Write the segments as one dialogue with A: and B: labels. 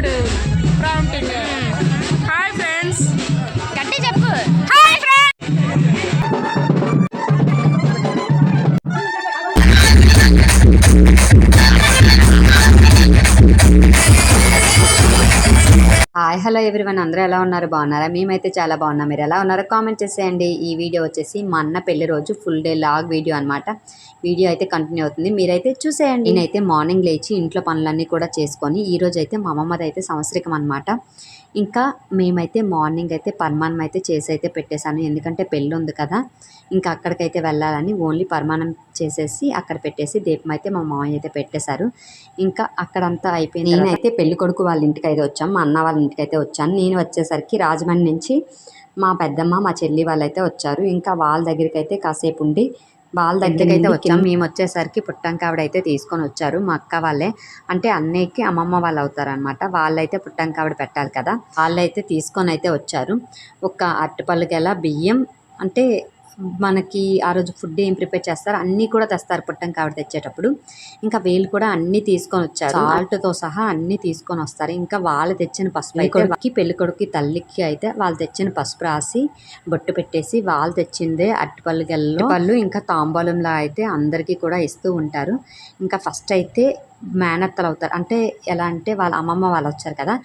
A: ఇప్పుడు prompting. Hi friends
B: గట్టి చెప్పు. Hi friends.
C: Hi hello everyone, అందరూ ఎలా ఉన్నారు? బాగున్నారా? మేమైతే చాలా బాగున్నాం. మీరు ఎలా ఉన్నారో కామెంట్ చేసేయండి. ఈ వీడియో వచ్చేసి మా అన్న పెళ్లి రోజు ఫుల్ డే లాగ్ వీడియో అనమాట. వీడియో అయితే కంటిన్యూ అవుతుంది, మీరైతే చూసేయండి. నేనైతే మార్నింగ్ లేచి ఇంట్లో పనులన్నీ కూడా చేసుకొని ఈరోజు అయితే మా అమ్మమ్మది అయితే సంవత్సరికం అనమాట. ఇంకా మేమైతే మార్నింగ్ అయితే పరమాన్నం అయితే చేసి అయితే పెట్టేశాను, ఎందుకంటే పెళ్ళి ఉంది కదా. ఇంకా అక్కడికైతే వెళ్ళాలని ఓన్లీ పరమాన్నం చేసేసి అక్కడ పెట్టేసి దీపం అయితే మా మామయ్య అయితే పెట్టేశారు. ఇంకా అక్కడంతా అయిపోయింది. నేనైతే పెళ్లి కొడుకు వాళ్ళ ఇంటికి అయితే వచ్చాము, మా అన్న వాళ్ళ ఇంటికి అయితే వచ్చాను. నేను వచ్చేసరికి రాజమండ్రి నుంచి మా పెద్దమ్మ మా చెల్లి వాళ్ళు అయితే వచ్చారు. ఇంకా వాళ్ళ దగ్గరికి అయితే కాసేపు ఉండి వాళ్ళ దగ్గరికి అయితే వచ్చాము. మేము వచ్చేసరికి పుట్టంకావిడ అయితే తీసుకొని వచ్చారు. మా అక్క వాళ్ళే, అంటే అన్నయ్యకి అమ్మమ్మ వాళ్ళు అవుతారు అనమాట. వాళ్ళైతే పుట్టంకావిడ పెట్టాలి కదా, వాళ్ళైతే తీసుకొని అయితే వచ్చారు. ఒక అరటిపళ్ళు గెల బియ్యం, అంటే మనకి ఆ రోజు ఫుడ్ ఏం ప్రిపేర్ చేస్తారు అన్నీ కూడా తెస్తారు పుట్టంకావిడ తెచ్చేటప్పుడు. ఇంకా వీళ్ళు కూడా అన్నీ తీసుకొని వచ్చారు, సాల్ట్తో సహా అన్నీ తీసుకొని వస్తారు. ఇంకా వాళ్ళు తెచ్చిన పసుపు అయితే పెళ్లి కొడుకు తల్లికి అయితే వాళ్ళు తెచ్చిన పసుపు రాసి బొట్టు పెట్టేసి వాళ్ళు తెచ్చిందే అరటిపళ్ళు గెలలో పళ్ళు ఇంకా తాంబూలంలో అయితే అందరికీ కూడా ఇస్తూ ఉంటారు. ఇంకా ఫస్ట్ అయితే మేనత్తలు అవుతారు, అంటే ఎలా అంటే వాళ్ళ అమ్మమ్మ వాళ్ళు వచ్చారు కదా,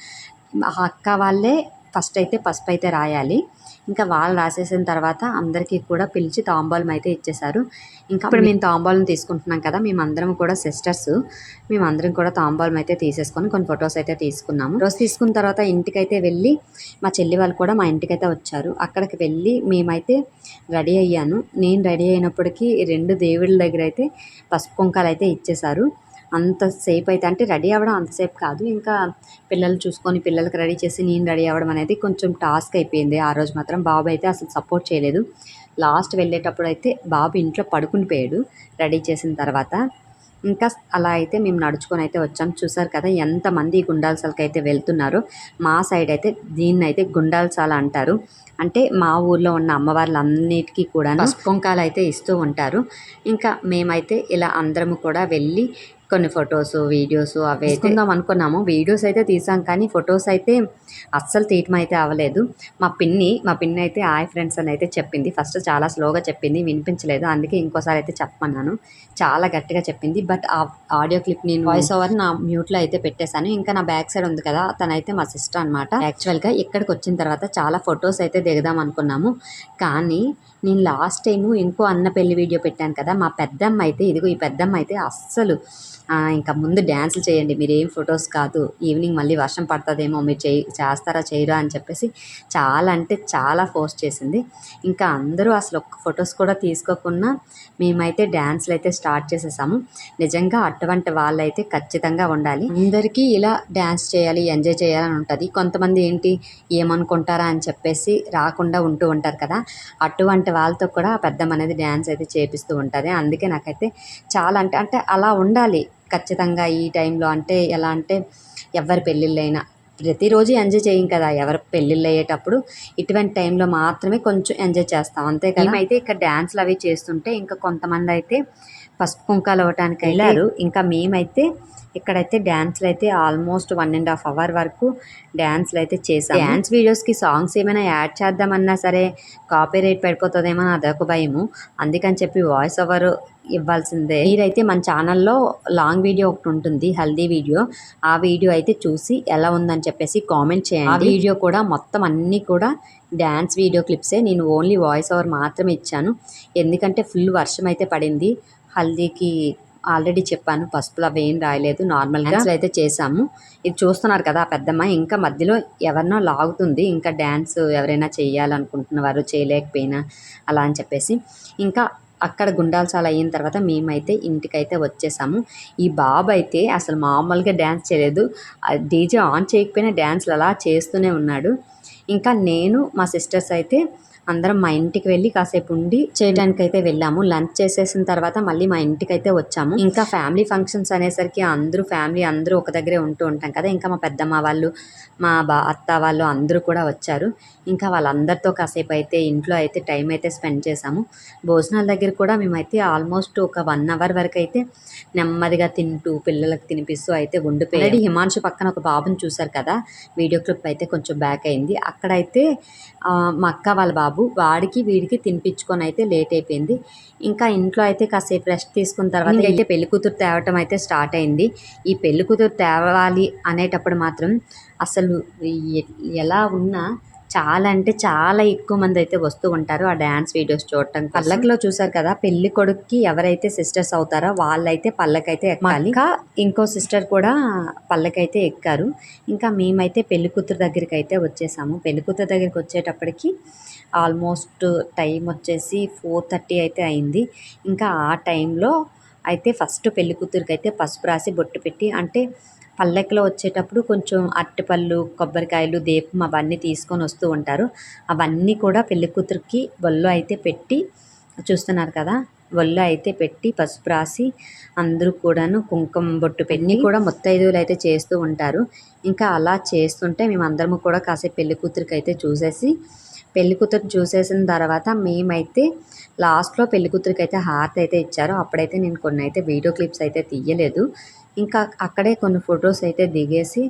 C: అక్క వాళ్ళే ఫస్ట్ అయితే పసుపు అయితే రాయాలి. ఇంకా వాళ్ళు రాసేసిన తర్వాత అందరికీ కూడా పిలిచి తాంబూలం అయితే ఇచ్చేశారు. ఇంకా ఇప్పుడు మేము తాంబూలం తీసుకుంటున్నాం కదా, మేమందరం కూడా సిస్టర్స్, మేమందరం కూడా తాంబూలం అయితే తీసేసుకొని కొన్ని ఫొటోస్ అయితే తీసుకున్నాము. రోజు తీసుకున్న తర్వాత ఇంటికైతే వెళ్ళి మా చెల్లి వాళ్ళు కూడా మా ఇంటికైతే వచ్చారు. అక్కడికి వెళ్ళి మేమైతే రెడీ అయ్యాను. నేను రెడీ అయినప్పటికీ 2 దేవుళ్ళ దగ్గర అయితే పసుపు కుంకాలు అయితే ఇచ్చేశారు. అంతసేపు అయితే, అంటే రెడీ అవ్వడం అంతసేపు కాదు, ఇంకా పిల్లలు చూసుకొని పిల్లలకి రెడీ చేసి నేను రెడీ అవ్వడం అనేది కొంచెం టాస్క్ అయిపోయింది. ఆ రోజు మాత్రం బాబు అయితే అసలు సపోర్ట్ చేయలేదు. లాస్ట్ వెళ్ళేటప్పుడు అయితే బాబు ఇంట్లో పడుకుని పోయాడు రెడీ చేసిన తర్వాత. ఇంకా అలా అయితే మేము నడుచుకొని అయితే వచ్చాం. చూసారు కదా ఎంతమంది గుండాల్సాలకి అయితే వెళ్తున్నారు. మా సైడ్ అయితే దీన్ని అయితే గుండాల్సాల అంటారు, అంటే మా ఊర్లో ఉన్న అమ్మవార్లన్నిటికీ కూడా పసుపు కుంకాలు అయితే ఇస్తూ ఉంటారు. ఇంకా మేమైతే ఇలా అందరము కూడా వెళ్ళి కొన్ని ఫొటోస్ వీడియోస్ అవి తీసుకుందాం అనుకున్నాము. వీడియోస్ అయితే తీసాం కానీ ఫొటోస్ అయితే అస్సలు తీయటం అయితే అవ్వలేదు. మా పిన్ని అయితే హాయ్ ఫ్రెండ్స్ అని అయితే చెప్పింది. ఫస్ట్ చాలా స్లోగా చెప్పింది, వినిపించలేదు, అందుకే ఇంకోసారి అయితే చెప్పమన్నాను. చాలా గట్టిగా చెప్పింది. బట్ ఆ ఆడియో క్లిప్ నేను వాయిస్ ఓవర్ నా మ్యూట్లో అయితే పెట్టేశాను. ఇంకా నా బ్యాక్ సైడ్ ఉంది కదా, తనైతే మా సిస్టర్ అనమాట. యాక్చువల్గా ఇక్కడికి వచ్చిన తర్వాత చాలా ఫొటోస్ అయితే దిగదాం అనుకున్నాము, కానీ నేను లాస్ట్ టైము ఇంకో అన్న పెళ్లి వీడియో పెట్టాను కదా, మా పెద్దమ్మ అయితే ఇదిగో ఈ పెద్దమ్మ అయితే అస్సలు ఇంకా ముందు డ్యాన్సులు చేయండి, మీరు ఏం ఫొటోస్ కాదు, ఈవినింగ్ మళ్ళీ వర్షం పడుతుందేమో, మీరు చేస్తారా చేయరా అని చెప్పేసి చాలా అంటే చాలా ఫోర్స్ చేసింది. ఇంకా అందరూ అసలు ఒక్క ఫొటోస్ కూడా తీసుకోకుండా మేమైతే డ్యాన్స్లు అయితే స్టార్ట్ చేసేసాము. నిజంగా అటువంటి వాళ్ళైతే ఖచ్చితంగా ఉండాలి. అందరికీ ఇలా డ్యాన్స్ చేయాలి, ఎంజాయ్ చేయాలని ఉంటుంది. కొంతమంది ఏంటి ఏమనుకుంటారా అని చెప్పేసి రాకుండా ఉంటూ ఉంటారు కదా, అటువంటి వాళ్ళతో కూడా పెద్దమ్మ అనేది డ్యాన్స్ అయితే చేపిస్తూ ఉంటుంది. అందుకే నాకైతే చాలా అంటే అలా ఉండాలి ఖచ్చితంగా ఈ టైంలో. అంటే ఎలా అంటే ఎవరి పెళ్ళిళ్ళైనా ప్రతిరోజు ఎంజాయ్ చేయం కదా, ఎవరి పెళ్ళిళ్ళు అయ్యేటప్పుడు ఇటువంటి టైంలో మాత్రమే కొంచెం ఎంజాయ్ చేస్తాం, అంతే కదా. మేమైతే ఇక్కడ డ్యాన్స్లు అవి చేస్తుంటే ఇంకా కొంతమంది అయితే పసుపు కుంకాలు అవ్వటానికి వెళ్ళారు. ఇంకా మేమైతే ఇక్కడైతే డ్యాన్స్లు అయితే ఆల్మోస్ట్ 1.5 hour వరకు డ్యాన్స్లు అయితే చేసాం. డ్యాన్స్ వీడియోస్కి సాంగ్స్ ఏమైనా యాడ్ చేద్దామన్నా సరే కాపీ రైట్ పడిపోతుందేమో అదొక భయము, అందుకని చెప్పి వాయిస్ ఓవర్ ఇవ్వాల్సిందే. మీరైతే మన ఛానల్లో లాంగ్ వీడియో ఒకటి ఉంటుంది, హల్దీ వీడియో, ఆ వీడియో అయితే చూసి ఎలా ఉందని చెప్పేసి కామెంట్ చేయండి. ఆ వీడియో కూడా మొత్తం అన్నీ కూడా డ్యాన్స్ వీడియో క్లిప్సే, నేను ఓన్లీ వాయిస్ ఓవర్ మాత్రమే ఇచ్చాను, ఎందుకంటే ఫుల్ వర్షం అయితే పడింది. హల్దీకి ఆల్రెడీ చెప్పాను పసుపులు అవి ఏం రాయలేదు, నార్మల్గా అయితే చేసాము. ఇది చూస్తున్నారు కదా ఆ పెద్దమ్మ ఇంకా మధ్యలో ఎవరినో లాగుతుంది, ఇంకా డ్యాన్స్ ఎవరైనా చేయాలనుకుంటున్నవారు చేయలేకపోయినా అలా అని చెప్పేసి. ఇంకా అక్కడ గుండాల్సాల అయిన తర్వాత మేమైతే ఇంటికైతే వచ్చేసాము. ఈ బాబు అయితే అసలు మామూలుగా డ్యాన్స్ చేయలేదు, డీజే ఆన్ చేయకపోయినా డ్యాన్స్లు అలా చేస్తూనే ఉన్నాడు. ఇంకా నేను మా సిస్టర్స్ అయితే అందరం మా ఇంటికి వెళ్ళి కాసేపు ఉండి చేయడానికి అయితే వెళ్ళాము. లంచ్ చేసేసిన తర్వాత మళ్ళీ మా ఇంటికి అయితే వచ్చాము. ఇంకా ఫ్యామిలీ ఫంక్షన్స్ అనేసరికి ఫ్యామిలీ అందరూ ఒక దగ్గరే ఉంటూ ఉంటాం కదా. ఇంకా మా పెద్దమ్మ వాళ్ళు, మా అత్త వాళ్ళు అందరూ కూడా వచ్చారు. ఇంకా వాళ్ళందరితో కాసేపు అయితే ఇంట్లో అయితే టైం అయితే స్పెండ్ చేసాము. భోజనాల దగ్గర కూడా మేమైతే ఆల్మోస్ట్ ఒక 1 అవర్ వరకు అయితే నెమ్మదిగా తింటూ పిల్లలకు తినిపిస్తూ అయితే ఉండిపోయాడు. హిమాంశు పక్కన ఒక బాబుని చూశారు కదా, వీడియో క్లిప్ అయితే కొంచెం బ్యాక్ అయింది. అక్కడైతే మా అక్క వాళ్ళ బాబు వాడికి వీడికి తినిపించుకొని అయితే లేట్ అయిపోయింది. ఇంకా ఇంట్లో అయితే కాసేపు రెస్ట్ తీసుకున్న తర్వాత అయితే పెళ్లి కూతురు తేవటం అయితే స్టార్ట్ అయింది. ఈ పెళ్లి కూతురు తేవాలి అనేటప్పుడు మాత్రం అసలు ఎలా ఉన్నా చాలా అంటే చాలా ఎక్కువ మంది అయితే వస్తూ ఉంటారు ఆ డ్యాన్స్ వీడియోస్ చూడటం. పల్లకిలో చూసారు కదా, పెళ్లి కొడుక్కి ఎవరైతే సిస్టర్స్ అవుతారో వాళ్ళైతే పల్లకైతే ఎక్కాలి. ఇంకా ఇంకో సిస్టర్ కూడా పల్లకైతే ఎక్కారు. ఇంకా మేమైతే పెళ్లి కూతురు దగ్గరికి అయితే వచ్చేసాము. పెళ్లి కూతురు దగ్గరికి వచ్చేటప్పటికి ఆల్మోస్ట్ టైం వచ్చేసి 4:30 అయితే అయింది. ఇంకా ఆ టైంలో అయితే ఫస్ట్ పెళ్లి కూతురికి అయితే పసుపు రాసి బొట్టు పెట్టి, అంటే పల్లెకిలో వచ్చేటప్పుడు కొంచెం అరటిపళ్ళు, కొబ్బరికాయలు, దీపం అవన్నీ తీసుకొని వస్తూ ఉంటారు. అవన్నీ కూడా పెళ్లి కూతురికి ఒళ్ళో అయితే పెట్టి, చూస్తున్నారు కదా, ఒళ్ళో అయితే పెట్టి పసుపు రాసి అందరూ కూడాను కుంకుమ బొట్టు పెట్టి కూడా ముత్తైదువులు అయితే చేస్తూ ఉంటారు. ఇంకా అలా చేస్తుంటే మేమందరము కూడా కాసేపు పెళ్లి కూతురికి అయితే చూసేసి, పెళ్లి కూతురు చూసేసిన తర్వాత మేమైతే లాస్ట్లో పెళ్లి కూతురికి అయితే హారతి అయితే ఇచ్చారు. అప్పుడైతే నేను కొన్ని అయితే వీడియో క్లిప్స్ అయితే తీయలేదు. ఇంకా అక్కడే కొన్ని ఫొటోస్ అయితే దిగేసి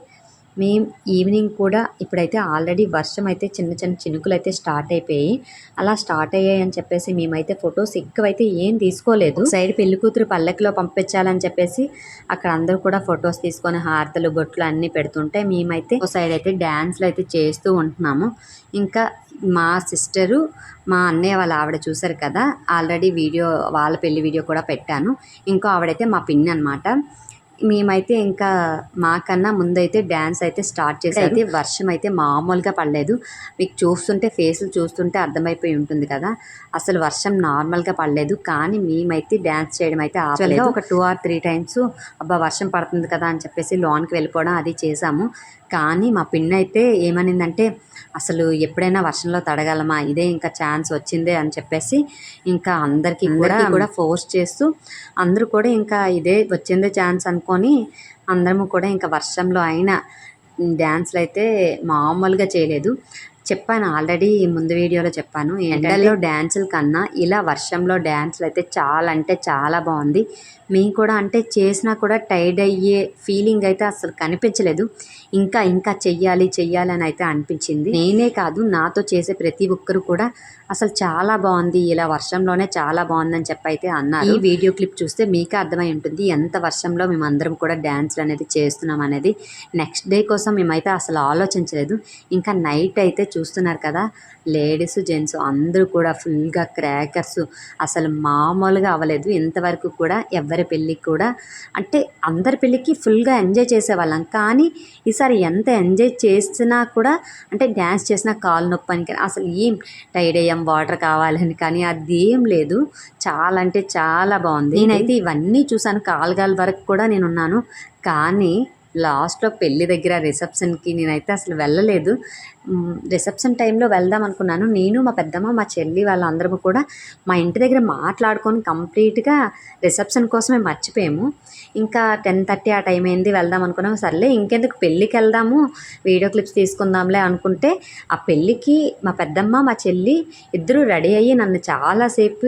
C: మేము ఈవినింగ్ కూడా ఇప్పుడైతే ఆల్రెడీ వర్షం అయితే చిన్న చిన్న చినుకులు అయితే స్టార్ట్ అయిపోయి, అలా స్టార్ట్ అయ్యాయి అని చెప్పేసి మేమైతే ఫొటోస్ ఎక్కువైతే ఏం తీసుకోలేదు. సైడ్ పెళ్లి కూతురు పల్లకిలో పంపించాలని చెప్పేసి అక్కడ అందరూ కూడా ఫొటోస్ తీసుకొని హారతలు, బొట్లు అన్నీ పెడుతుంటే మేమైతే ఒక సైడ్ అయితే డ్యాన్స్లు అయితే చేస్తూ ఉంటున్నాము. ఇంకా మా సిస్టరు, మా అన్నయ్య వాళ్ళ ఆవిడ చూసారు కదా, ఆల్రెడీ వీడియో, వాళ్ళ పెళ్లి వీడియో కూడా పెట్టాను. ఇంకో ఆవిడైతే మా పిన్ని అనమాట. మేమైతే ఇంకా మాకన్నా ముందైతే డ్యాన్స్ అయితే స్టార్ట్ చేసి, అయితే వర్షం అయితే మామూలుగా పడలేదు. మీకు చూస్తుంటే ఫేసులు చూస్తుంటే అర్థమైపోయి ఉంటుంది కదా, అసలు వర్షం నార్మల్గా పడలేదు. కానీ మేమైతే డ్యాన్స్ చేయడం అయితే ఆపలేదు. ఒక 2 or 3 టైమ్స్ అబ్బా వర్షం పడుతుంది కదా అని చెప్పేసి లోన్కి వెళ్ళిపోవడం అది చేసాము. కానీ మా పిన్ అయితే ఏమనిందంటే, అసలు ఎప్పుడైనా వర్షంలో తడగలమా, ఇదే ఇంకా ఛాన్స్ వచ్చిందే అని చెప్పేసి ఇంకా అందరికీ కూడా ఫోర్స్ చేస్తూ, అందరూ కూడా ఇంకా ఇదే వచ్చిందే ఛాన్స్ అనుకొని అందరము కూడా ఇంకా వర్షంలో అయినా డ్యాన్స్లు అయితే మామూలుగా చేయలేదు. చెప్పాను ఆల్రెడీ, ముందు వీడియోలో చెప్పాను, ఎండల్లో డ్యాన్సుల కన్నా ఇలా వర్షంలో డ్యాన్సులు అయితే చాలా అంటే చాలా బాగుంది. మేము కూడా అంటే చేసినా కూడా టైర్డ్ అయ్యే ఫీలింగ్ అయితే అసలు కనిపించలేదు. ఇంకా ఇంకా చెయ్యాలి అని అయితే అనిపించింది. నేనే కాదు, నాతో చేసే ప్రతి ఒక్కరు కూడా అసలు చాలా బాగుంది, ఇలా వర్షంలోనే చాలా బాగుందని చెప్పి అయితే అన్నారు. ఈ వీడియో క్లిప్ చూస్తే మీకే అర్థమై ఉంటుంది ఎంత వర్షంలో మేమందరం కూడా డ్యాన్స్లు అనేది చేస్తున్నాం అనేది. నెక్స్ట్ డే కోసం మేమైతే అసలు ఆలోచించలేదు. ఇంకా నైట్ అయితే చూస్తున్నారు కదా, లేడీస్ జెంట్స్ అందరూ కూడా ఫుల్గా క్రాకర్స్, అసలు మామూలుగా అవ్వలేదు. ఇంతవరకు కూడా ఎవరి పెళ్ళికి కూడా, అంటే అందరి పెళ్ళికి ఫుల్గా ఎంజాయ్ చేసేవాళ్ళం. కానీ ఈసారి ఎంత ఎంజాయ్ చేసినా కూడా, అంటే డ్యాన్స్ చేసినా కాలు నొప్పి అని కానీ, అసలు ఏం టైర్డ్ అయ్యాం వాటర్ కావాలని కానీ అది ఏం లేదు. చాలా అంటే చాలా బాగుంది. నేనైతే ఇవన్నీ చూసాను, కాలుగాల వరకు కూడా నేనున్నాను. కానీ లాస్ట్లో పెళ్లి దగ్గర రిసెప్షన్కి నేనైతే అసలు వెళ్ళలేదు. రిసెప్షన్ టైంలో వెళ్దాం అనుకున్నాను. నేను, మా పెద్దమ్మ, మా చెల్లి వాళ్ళందరము కూడా మా ఇంటి దగ్గర మాట్లాడుకొని కంప్లీట్గా రిసెప్షన్ కోసమే మర్చిపోయాము. ఇంకా 10:30 ఆ టైం అయింది, వెళ్దాం అనుకున్నాము. సర్లే ఇంకెందుకు పెళ్ళికి వెళ్దాము, వీడియో క్లిప్స్ తీసుకుందాంలే అనుకుంటే, ఆ పెళ్ళికి మా పెద్దమ్మ, మా చెల్లి ఇద్దరు రెడీ అయ్యి నన్ను చాలాసేపు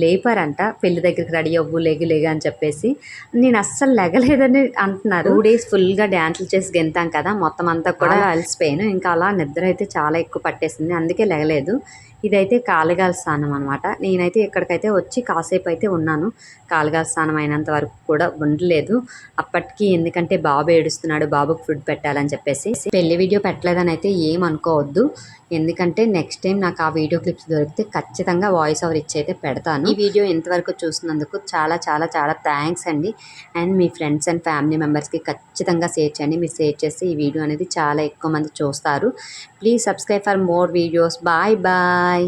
C: లేపారంట. పెళ్లి దగ్గరికి రెడీ అవ్వు, లేగు అని చెప్పేసి. నేను అస్సలు లెగలేదని అంటున్నారు. 2 days ఫుల్గా డ్యాన్సులు చేసి గెంతాం కదా, మొత్తం అంతా కూడా అలసిపోయాను. ఇంకా అలా నిద్ర అయితే చాలా ఎక్కువ పట్టేసింది, అందుకే లెగలేదు. ఇదైతే కాలుగాల స్నానం అనమాట. నేనైతే ఇక్కడికైతే వచ్చి కాసేపు అయితే ఉన్నాను. కాలుగాల స్నానం అయినంత వరకు కూడా ఉండలేదు అప్పటికి, ఎందుకంటే బాబు ఏడుస్తున్నాడు, బాబుకి ఫుడ్ పెట్టాలని చెప్పేసి. పెళ్లి వీడియో పెట్టలేదని అయితే ఏమనుకోవద్దు, ఎందుకంటే నెక్స్ట్ టైం నాకు ఆ వీడియో క్లిప్స్ దొరికితే ఖచ్చితంగా వాయిస్ ఓవర్ ఇచ్చి అయితే పెడతాను. ఈ వీడియో ఎంతవరకు చూసినందుకు చాలా చాలా చాలా థ్యాంక్స్ అండి. And me friends and family మెంబర్స్కి ఖచ్చితంగా షేర్ చేయండి. మీరు షేర్ చేస్తే ఈ వీడియో అనేది చాలా ఎక్కువ మంది చూస్తారు. Please subscribe for more videos. Bye bye.